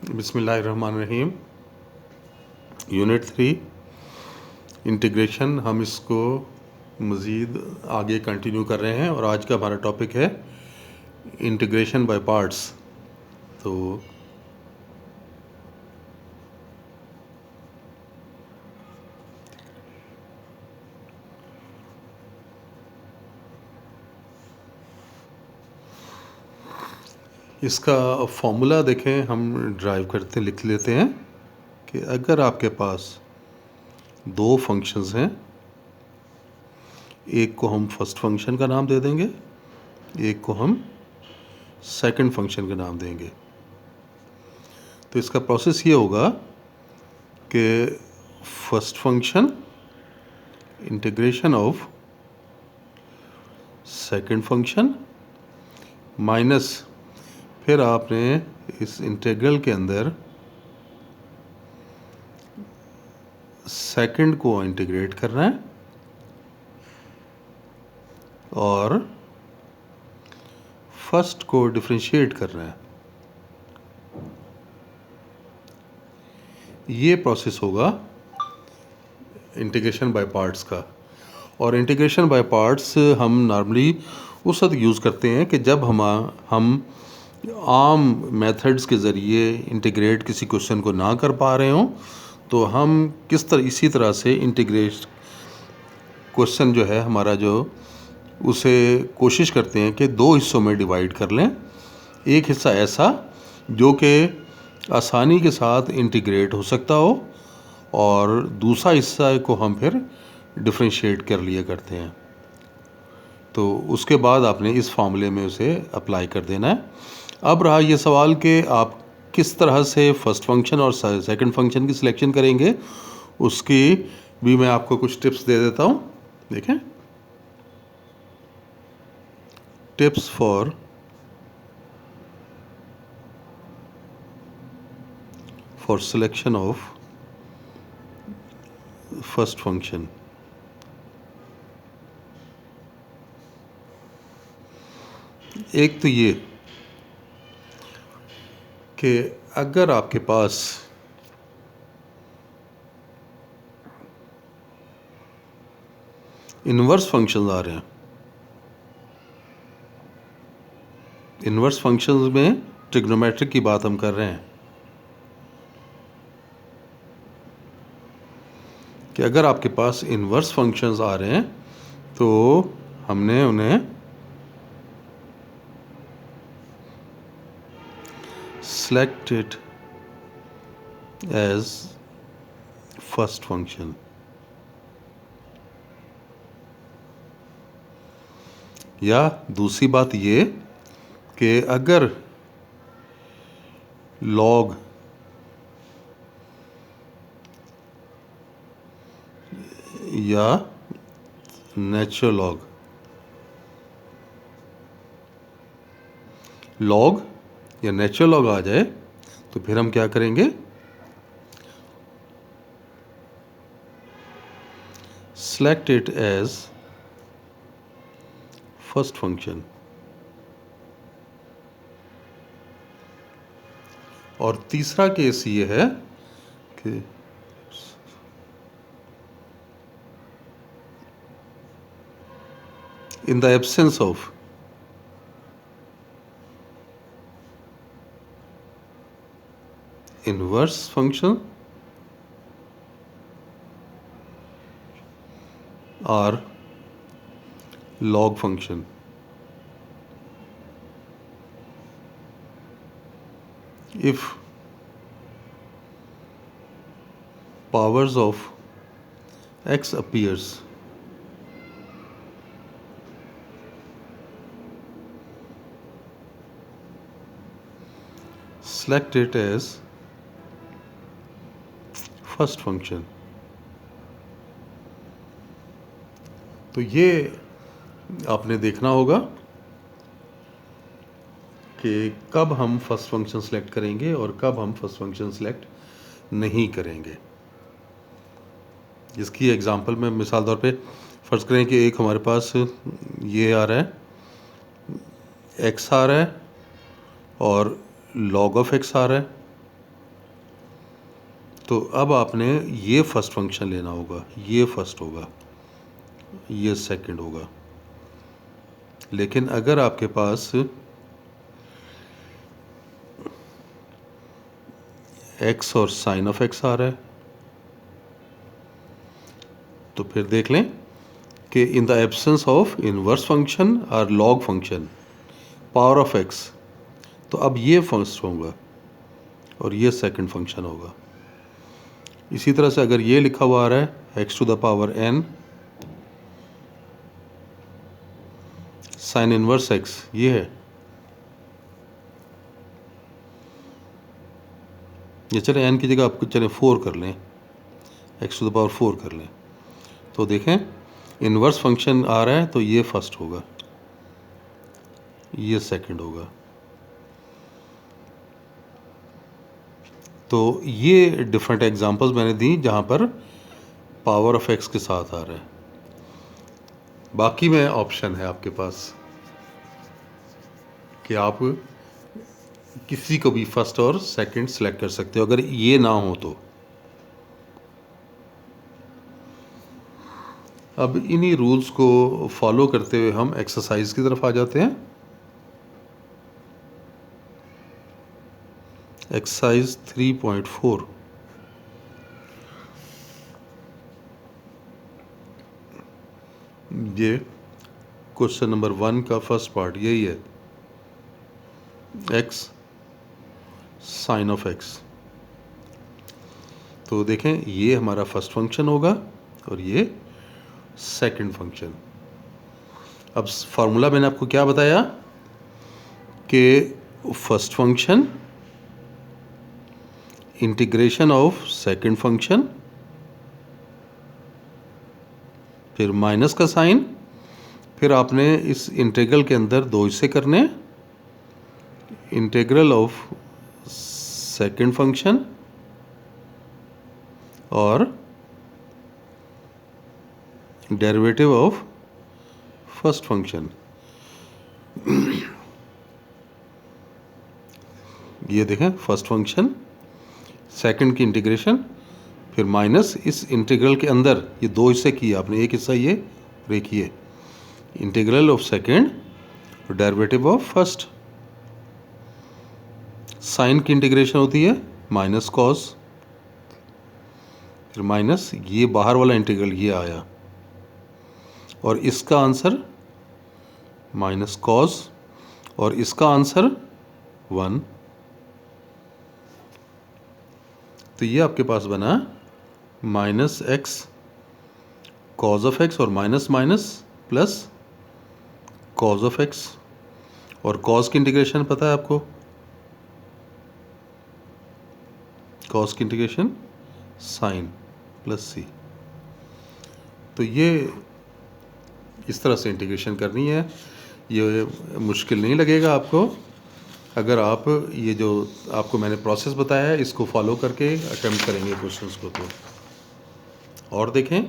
बिस्मिल्लाहिर्रहमानिर्रहीम। Unit 3 integration, हम इसको मज़ीद आगे कंटिन्यू कर रहे हैं और आज का हमारा टॉपिक है इंटीग्रेशन बाय पार्ट्स। तो इसका फॉर्मूला देखें, हम ड्राइव करते लिख लेते हैं कि अगर आपके पास दो फंक्शंस हैं, एक को हम फर्स्ट फंक्शन का नाम दे देंगे, एक को हम सेकंड फंक्शन का नाम देंगे। तो इसका प्रोसेस ये होगा कि first function integration of second function minus, फिर आपने इस इंटीग्रल के अंदर सेकंड को इंटीग्रेट करना है और फर्स्ट को डिफरेंशिएट करना है। ये प्रोसेस होगा इंटीग्रेशन बाय पार्ट्स का। और इंटीग्रेशन बाय पार्ट्स हम नॉर्मली उस वक्त यूज़ करते हैं कि जब हम आम मेथड्स के ज़रिए इंटीग्रेट किसी क्वेश्चन को ना कर पा रहे हों, तो हम इसी तरह से इंटीग्रेट क्वेश्चन जो है हमारा, जो उसे कोशिश करते हैं कि दो हिस्सों में डिवाइड कर लें। एक हिस्सा ऐसा जो कि आसानी के साथ इंटीग्रेट हो सकता हो और दूसरा हिस्सा को हम फिर डिफरेंशिएट कर लिया करते हैं। तो उसके बाद आपने इस फार्मूले में उसे अप्लाई कर देना है। अब रहा ये सवाल कि आप किस तरह से फर्स्ट फंक्शन और सेकंड फंक्शन की सिलेक्शन करेंगे, उसकी भी मैं आपको कुछ टिप्स दे देता हूँ। देखें, tips for selection of first function. एक तो ये कि अगर आपके पास इन्वर्स फंक्शंस आ रहे हैं, इन्वर्स फंक्शंस में ट्रिग्नोमेट्रिक की बात हम कर रहे हैं, कि अगर आपके पास इन्वर्स फंक्शंस आ रहे हैं तो हमने उन्हें select it as first function। या दूसरी बात ये कि अगर log या नेचुरल लॉग या नेचुरल लॉग आ जाए, तो फिर हम क्या करेंगे, select it as first function. और तीसरा केस ये है कि in the absence of inverse function or log function, if powers of x appears select it as first function. तो ये आपने देखना होगा कि कब हम फर्स्ट फंक्शन सेलेक्ट करेंगे और कब हम फर्स्ट फंक्शन सेलेक्ट नहीं करेंगे। इसकी एग्जांपल में मिसाल तौर पे फ़र्ज़ करें कि एक हमारे पास ये आ रहा है, x आ रहा है और log of x आ रहा है, तो अब आपने ये फर्स्ट फंक्शन लेना होगा, ये फर्स्ट होगा, ये सेकंड होगा। लेकिन अगर आपके पास x और साइन ऑफ x आ रहा है तो फिर देख लें कि in the absence of inverse function और log function power of x, तो अब ये फर्स्ट होगा और ये सेकंड फंक्शन होगा। इसी तरह से अगर ये लिखा हुआ आ रहा है x to the power n sine inverse x, ये है, ये चले n की जगह आपको चले 4 कर लें, x टू द पावर 4 कर लें, तो देखें इनवर्स फंक्शन आ रहा है तो ये फर्स्ट होगा, ये सेकंड होगा। तो ये डिफरेंट एग्जांपल्स मैंने दी जहाँ पर पावर ऑफ x के साथ आ रहा है। बाकी में ऑप्शन है आपके पास कि आप किसी को भी फर्स्ट और सेकंड सेलेक्ट कर सकते हो अगर ये ना हो तो। अब इन्हीं रूल्स को फॉलो करते हुए हम एक्सरसाइज की तरफ आ जाते हैं। एक्सरसाइज 3.4, ये क्वेश्चन नंबर 1 का फर्स्ट पार्ट यही है, x साइन ऑफ x। तो देखें ये हमारा फर्स्ट फंक्शन होगा और ये सेकंड फंक्शन। अब फार्मूला मैंने आपको क्या बताया कि first function integration of second function, फिर माइनस का साइन, फिर आपने इस इंटीग्रल के अंदर दो हिस्से करने, इंटीग्रल ऑफ सेकंड फंक्शन और डेरिवेटिव ऑफ फर्स्ट फंक्शन। ये देखें फर्स्ट फंक्शन, सेकंड की इंटीग्रेशन, फिर माइनस इस इंटीग्रल के अंदर ये दो हिस्से किए आपने, एक हिस्सा ये और एक ये, इंटीग्रल ऑफ सेकंड और डेरिवेटिव ऑफ फर्स्ट। साइन की इंटीग्रेशन होती है माइनस कॉस, फिर माइनस ये बाहर वाला इंटीग्रल ये आया और इसका आंसर माइनस कॉस और इसका आंसर 1। तो ये आपके पास बना minus x cos of x और minus minus plus cos of x, और कॉस की इंटीग्रेशन पता है आपको, कॉस की इंटीग्रेशन साइन प्लस सी। तो ये इस तरह से इंटीग्रेशन करनी है, ये मुश्किल नहीं लगेगा आपको अगर आप ये जो आपको मैंने प्रोसेस बताया है इसको फॉलो करके अटेम्प्ट करेंगे क्वेश्चंस को। तो और देखें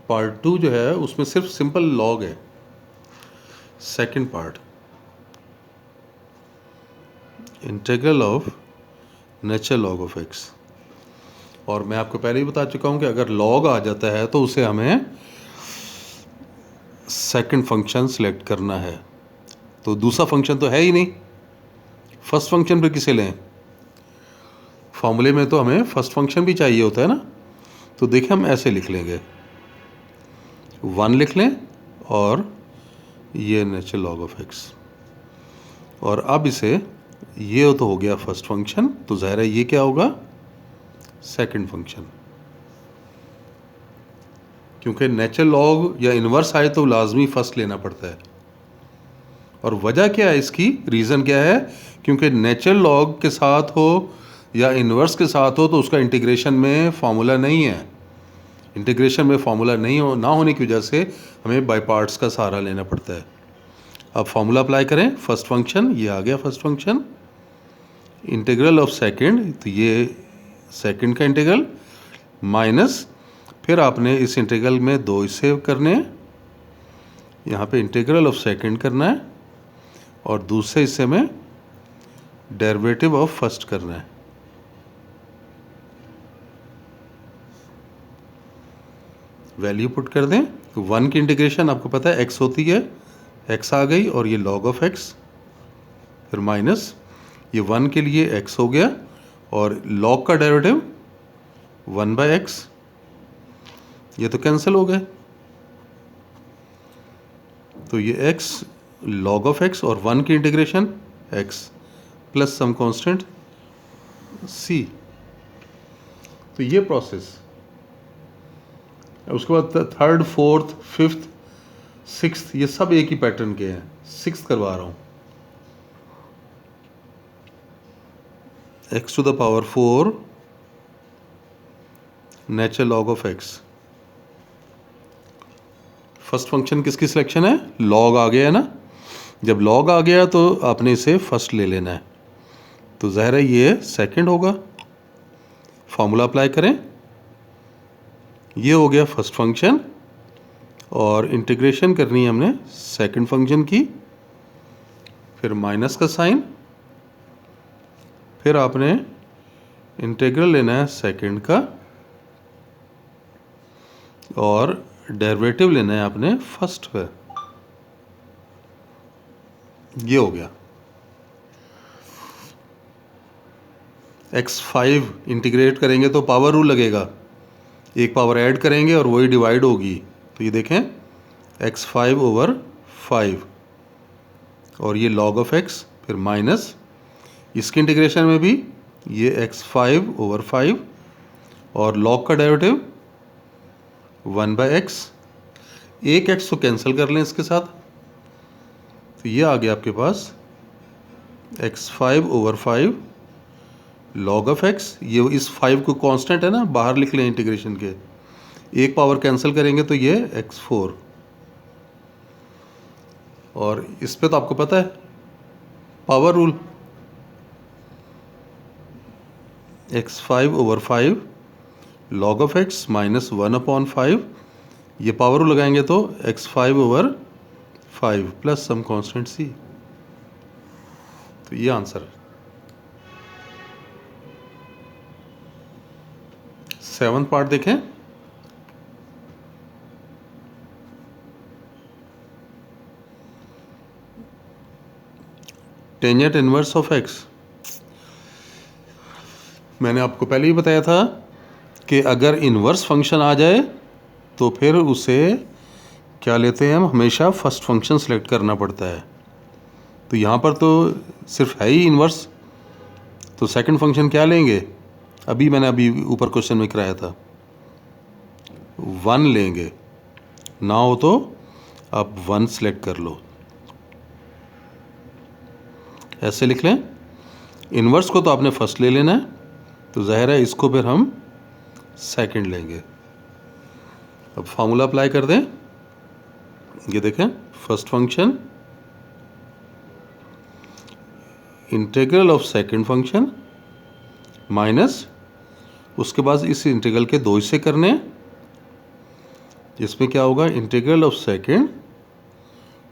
पार्ट 2 जो है उसमें सिर्फ सिंपल लॉग है, second part integral of natural log of x. और मैं आपको पहले ही बता चुका हूं कि अगर लॉग आ जाता है तो उसे हमें सेकंड फंक्शन सेलेक्ट करना है। तो दूसरा फंक्शन तो है ही नहीं, फर्स्ट फंक्शन पे किसे लें, फॉर्मूले में तो हमें फर्स्ट फंक्शन भी चाहिए होता है ना। तो देखें हम ऐसे लिख लेंगे, 1 लिख लें और ये नेचुरल लॉग ऑफ एक्स, और अब इसे ये तो हो गया फर्स्ट फंक्शन, तो ज़ाहिर है ये क्या होगा सेकंड फंक्शन, क्योंकि नेचुरल लॉग या इन्वर्स आए तो लाजमी फर्स्ट लेना पड़ता है। और वजह क्या है इसकी, रीज़न क्या है, क्योंकि नेचुरल लॉग के साथ हो या इन्वर्स के साथ हो तो उसका इंटीग्रेशन में फार्मूला नहीं है, इंटीग्रेशन में फार्मूला नहीं हो ना होने की वजह से हमें बाय पार्ट्स का सहारा लेना पड़ता है। अब फार्मूला अप्लाई करें, फर्स्ट फंक्शन ये आ गया first function, integral of second, तो ये सेकंड का इंटीग्रल माइनस, फिर आपने इस इंटीग्रल में दो हिस्से करने हैं, यहाँ पे इंटीग्रल ऑफ सेकंड करना है और दूसरे हिस्से में डेरिवेटिव ऑफ फर्स्ट करना है। वैल्यू पुट कर दें। 1 की इंटीग्रेशन आपको पता है x होती है, x आ गई और ये log ऑफ x, फिर माइनस ये 1 के लिए x हो गया और log का डेरिवेटिव 1/x, ये तो कैंसिल हो गए। तो ये x log ऑफ x और 1 की integration x plus some constant c। तो ये प्रोसेस, उसके बाद थर्ड, फोर्थ, फिफ्थ, सिक्स्थ, ये सब एक ही पैटर्न के हैं। सिक्स्थ करवा रहा हूँ, x to the power 4 natural log of x। First function किसकी सिलेक्शन है? लॉग आ गया है ना। जब लॉग आ गया तो आपने इसे फर्स्ट ले लेना है, तो ज़ाहिर है ये सेकंड होगा। फॉर्मूला अप्लाई करें, ये हो गया फर्स्ट फंक्शन और इंटीग्रेशन करनी है हमने सेकंड फंक्शन की, फिर माइनस का साइन, फिर आपने इंटीग्रल लेना है सेकंड का और डेरिवेटिव लेना है आपने फर्स्ट का। ये हो गया। x5 इंटीग्रेट करेंगे तो पावर रूल लगेगा, एक पावर ऐड करेंगे और वही डिवाइड होगी। तो ये देखें x5/5 और ये log ऑफ x, फिर माइनस इसकी इंटीग्रेशन में भी ये x5/5 और log का डेरिवेटिव 1/x। एक x तो कैंसिल कर लें इसके साथ, तो ये आ गया आपके पास x5/5 log ऑफ x। ये इस 5 को कांस्टेंट है ना, बाहर लिख लें इंटीग्रेशन के, एक पावर कैंसिल करेंगे तो ये x4। और इस पे तो आपको पता है power rule, x5/5 log of x minus 1/5, ये पावर रूल लगाएंगे तो x5/5 plus some constant c। तो ये आंसर है। 7th पार्ट देखें। Tangent inverse of x। मैंने आपको पहले ही बताया था कि अगर इन्वर्स फंक्शन आ जाए तो फिर उसे क्या लेते हैं हम, हमेशा फर्स्ट फंक्शन सेलेक्ट करना पड़ता है। तो यहाँ पर तो सिर्फ है ही इन्वर्स, तो सेकंड फंक्शन क्या लेंगे? मैंने ऊपर क्वेश्चन में कराया था 1 लेंगे, ना हो तो आप 1 सेलेक्ट कर लो, ऐसे लिख लें। इन्वर्स को तो आपने फर्स्ट ले लेना है, तो ज़ाहिर है इसको फिर हम सेकंड लेंगे। अब फार्मूला अप्लाई कर दें। ये देखें first function integral of second function minus, उसके बाद इस इंटीग्रल के 2 हिस्से करने हैं, जिसमें क्या होगा इंटीग्रल ऑफ सेकंड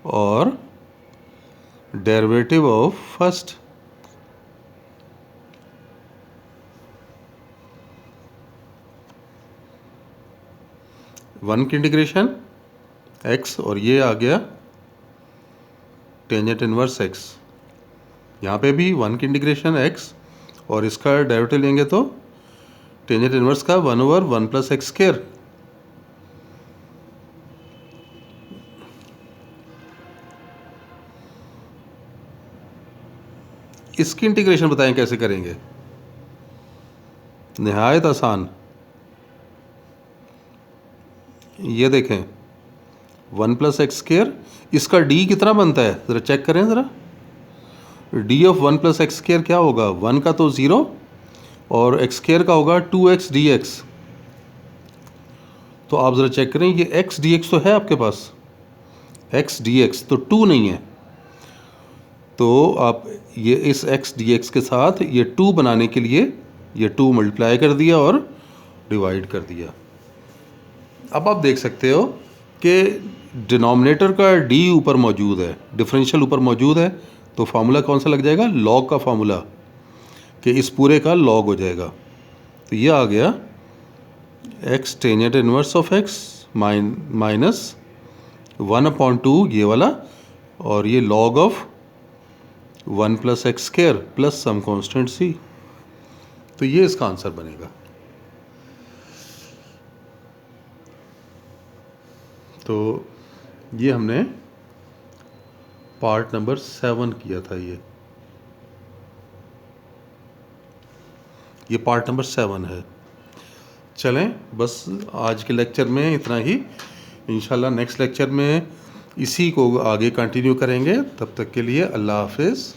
और डेरिवेटिव ऑफ फर्स्ट। वन की इंटीग्रेशन x और ये आ गया टेंजेंट इनवर्स x। यहाँ पे भी 1 की इंटीग्रेशन x और इसका डेरिवेटिव लेंगे तो टेंजेंट इनवर्स का 1/1 + x²। इसकी इंटीग्रेशन बताएं कैसे करेंगे, निहायत आसान। ये देखें 1 + x², इसका d कितना बनता है ज़रा चेक करें ज़रा। d ऑफ 1 + x² क्या होगा, 1 का तो 0 और x² का होगा 2x dx। तो आप ज़रा चेक करें, ये x dx तो है आपके पास, x dx तो 2 नहीं है, तो आप ये इस x dx के साथ ये 2 बनाने के लिए ये 2 मल्टीप्लाई कर दिया और डिवाइड कर दिया। अब आप देख सकते हो कि डिनोमिनेटर का d ऊपर मौजूद है, डिफरेंशियल ऊपर मौजूद है, तो फार्मूला कौन सा लग जाएगा, लॉग का फार्मूला, कि इस पूरे का लॉग हो जाएगा। तो ये आ गया x tangent inverse of x minus 1/2 ये वाला, और ये log of 1 + x² plus some constant c। तो ये इसका आंसर बनेगा। तो ये हमने पार्ट नंबर 7 किया था। ये पार्ट नंबर 7 है। चलें, बस आज के लेक्चर में इतना ही। इंशाल्लाह नेक्स्ट लेक्चर में इसी को आगे कंटिन्यू करेंगे। तब तक के लिए अल्लाह हाफिज़।